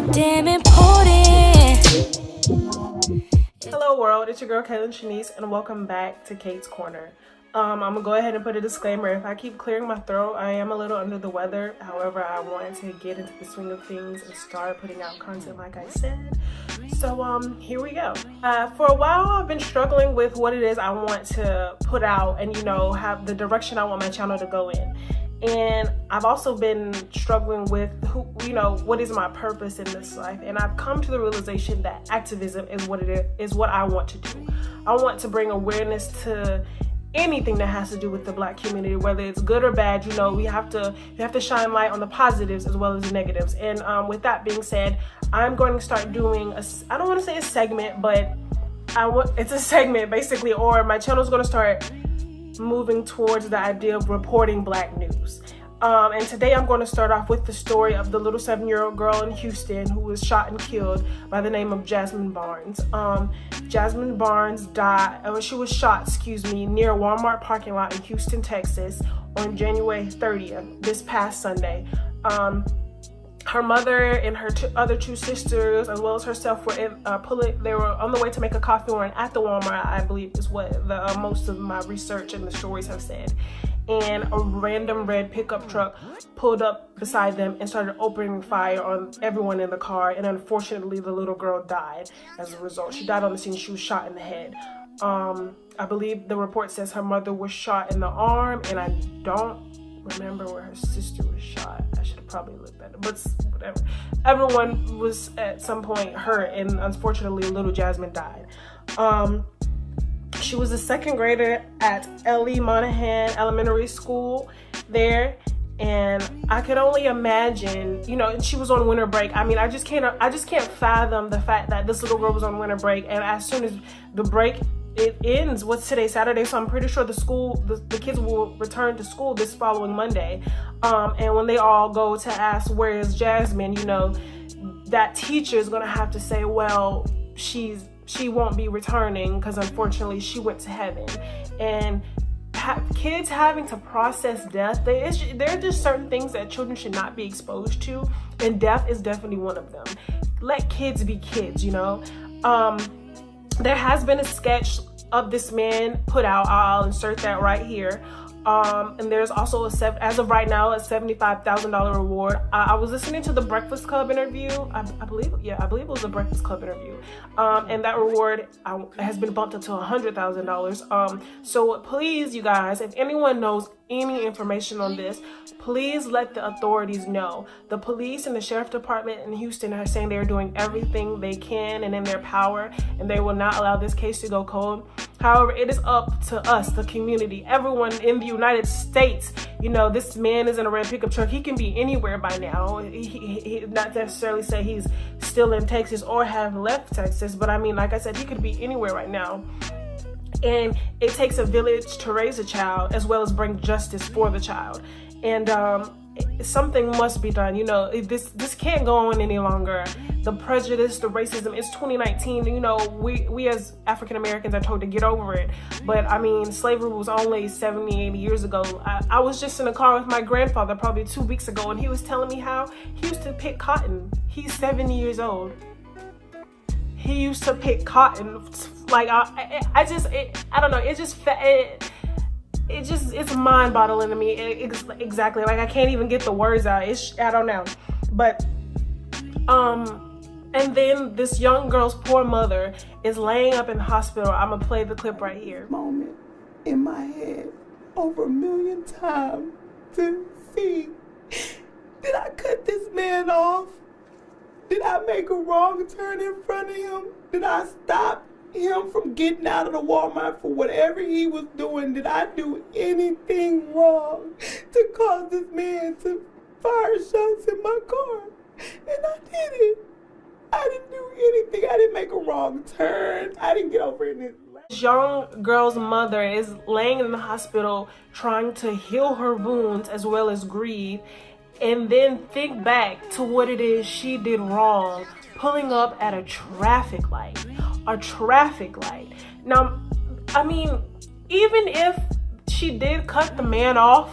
so damn important. Hello world, it's your girl Caitlin Shanice and welcome back to Kate's Corner. I'm gonna go ahead and put a disclaimer. If I keep clearing my throat, I am a little under the weather. However, I wanted to get into the swing of things and start putting out content like I said. So here we go. For a while I've been struggling with what it is I want to put out and have the direction I want my channel to go in. And I've also been struggling with what is my purpose in this life. And I've come to the realization that activism is what I want to do. I want to bring awareness to anything that has to do with the Black community, whether it's good or bad. We have to shine light on the positives as well as the negatives. And with that being said, I'm going to start doing I don't want to say a segment, but it's a segment basically, or my channel is going to start moving towards the idea of reporting Black news. And today I'm going to start off with the story of the little 7-year-old girl in Houston who was shot and killed by the name of Jazmine Barnes. Jazmine Barnes she was shot, near a Walmart parking lot in Houston, Texas on January 30th, this past Sunday. Her mother and her other two sisters, as well as herself, they were on the way to make a coffee run at the Walmart, I believe is what most of my research and the stories have said. And a random red pickup truck pulled up beside them and started opening fire on everyone in the car. And unfortunately, the little girl died as a result. She died on the scene. She was shot in the head. I believe the report says her mother was shot in the arm, and I don't remember where her sister was shot. I should have probably looked at it, but whatever. Everyone was at some point hurt, and unfortunately, little Jazmine died. She was a second grader at L.E. Monahan Elementary School there, and I could only imagine, she was on winter break. I mean, I just can't fathom the fact that this little girl was on winter break, and as soon as the break it ends, what's today, Saturday, so I'm pretty sure the kids will return to school this following Monday. And when they all go to ask where is Jazmine, that teacher is gonna have to say, well, she won't be returning because unfortunately she went to heaven. And kids having to process death, there are just certain things that children should not be exposed to, and death is definitely one of them. Let kids be kids. There has been a sketch of this man put out. I'll insert that right here. And there's also as of right now, a $75,000 reward. I was listening to the Breakfast Club interview. I believe it was the Breakfast Club interview. And that reward has been bumped up to $100,000. So please, you guys, if anyone knows any information on this, please let the authorities know. The police and the sheriff department in Houston are saying they're doing everything they can and in their power, and they will not allow this case to go cold. However, it is up to us, the community, everyone in the United States. This man is in a red pickup truck. He can be anywhere by now. He not necessarily say he's still in Texas or have left Texas, but I mean, like I said, he could be anywhere right now. And it takes a village to raise a child, as well as bring justice for the child. And something must be done. This can't go on any longer. The prejudice, the racism, it's 2019. We as African Americans are told to get over it. But I mean, slavery was only 70, 80 years ago. I was just in a car with my grandfather probably 2 weeks ago, and he was telling me how he used to pick cotton. He's 70 years old. He used to pick cotton. Like, I don't know. It's mind-boggling to me. Exactly. Like, I can't even get the words out. I don't know. But, and then this young girl's poor mother is laying up in the hospital. I'm gonna play the clip right here. Moment in my head over 1 million times to see, did I cut this man off? Did I make a wrong turn in front of him? Did I stop him from getting out of the Walmart for whatever he was doing? Did I do anything wrong to cause this man to fire shots in my car? And I didn't. I didn't do anything. I didn't make a wrong turn. I didn't get over in this. This young girl's mother is laying in the hospital trying to heal her wounds as well as grieve, and then think back to what it is she did wrong, pulling up at a traffic light. Now, I mean, even if she did cut the man off,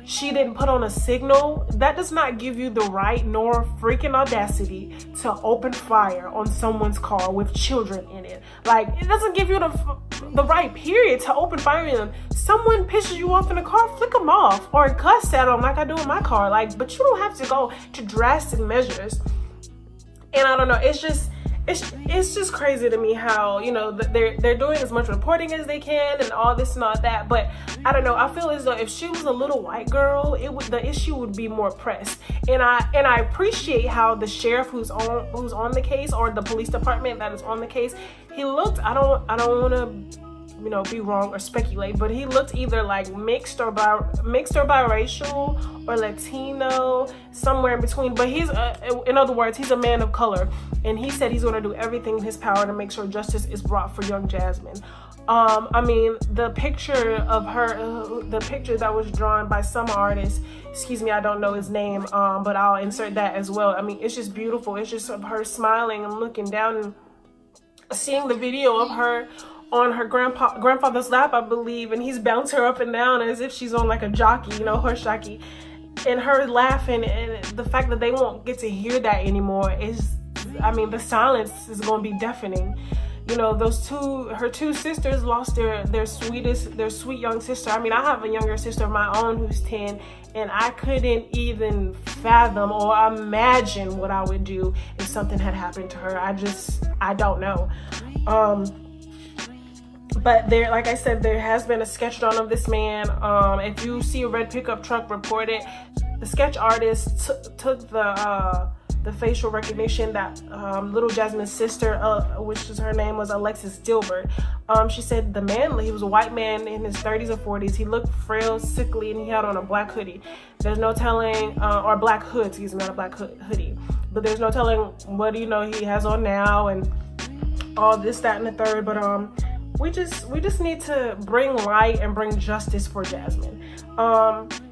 she didn't put on a signal, that does not give you the right nor freaking audacity to open fire on someone's car with children in it. Like, it doesn't give you the right period to open fire in them. Someone pisses you off in the car, flick them off or cuss at them like I do in my car. Like, but you don't have to go to drastic measures. And I don't know, it's just crazy to me how, you know, they're doing as much reporting as they can and all this and all that. But I don't know, I feel as though if she was a little white girl, the issue would be more pressed. And I appreciate how the sheriff who's on the case, or the police department that is on the case, he looked, I don't want to, you know, be wrong or speculate, but he looked either like mixed or biracial or Latino, somewhere in between. But he's in other words, he's a man of color, and he said he's going to do everything in his power to make sure justice is brought for young Jazmine. I mean, the picture of her, the picture that was drawn by some artist, excuse me, I don't know his name, but I'll insert that as well. I mean, it's just beautiful. It's just of her smiling and looking down, and seeing the video of her on her grandfather's lap, I believe, and he's bouncing her up and down as if she's on like a jockey, you know, horse jockey, and her laughing, and the fact that they won't get to hear that anymore is, I mean, the silence is going to be deafening. You know, her two sisters lost their sweet young sister. I mean, I have a younger sister of my own who's 10, and I couldn't even fathom or imagine what I would do if something had happened to her. I don't know. But there, like I said, there has been a sketch drawn of this man. If you see a red pickup truck, report it. The sketch artist took the facial recognition that little Jazmine's sister, which is her name was Alexis Dilbert. She said the man, he was a white man in his 30s or 40s. He looked frail, sickly, and he had on a black hoodie. There's no telling, or black hood, excuse me, not a black hoodie. But there's no telling what, you know, he has on now and all this, that, and the third. But we just need to bring light and bring justice for Jazmine.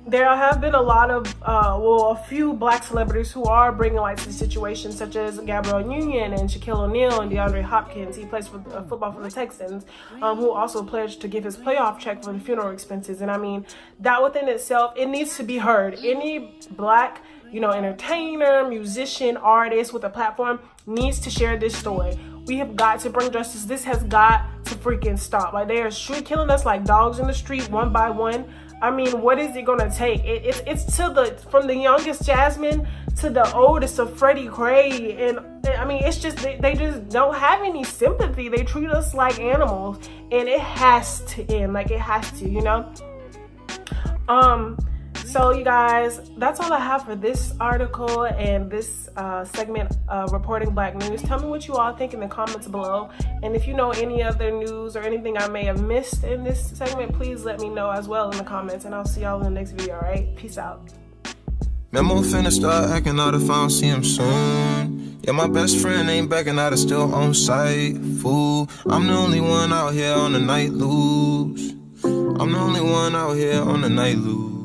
There have been a lot of, a few black celebrities who are bringing light to the situation, such as Gabrielle Union and Shaquille O'Neal and DeAndre Hopkins. He plays for football for the Texans, who also pledged to give his playoff check for the funeral expenses. And I mean, that within itself, it needs to be heard. Any black, you know, entertainer, musician, artist with a platform needs to share this story. We have got to bring justice. This has got to freaking stop. Like, they are street killing us like dogs in the street, one by one. I mean, what is it gonna take? It's from the youngest Jazmine to the oldest of Freddie Gray, and I mean, it's just they just don't have any sympathy. They treat us like animals, and it has to end. Like, it has to, you know. So you guys, that's all I have for this article and this segment of Reporting Black News. Tell me what you all think in the comments below. And if you know any other news or anything I may have missed in this segment, please let me know as well in the comments. And I'll see y'all in the next video, all right? Peace out. Memo finna start acting out if I don't see him soon. Yeah, my best friend ain't backing out, it's still on site. Fool, I'm the only one out here on the night loose. I'm the only one out here on the night loose.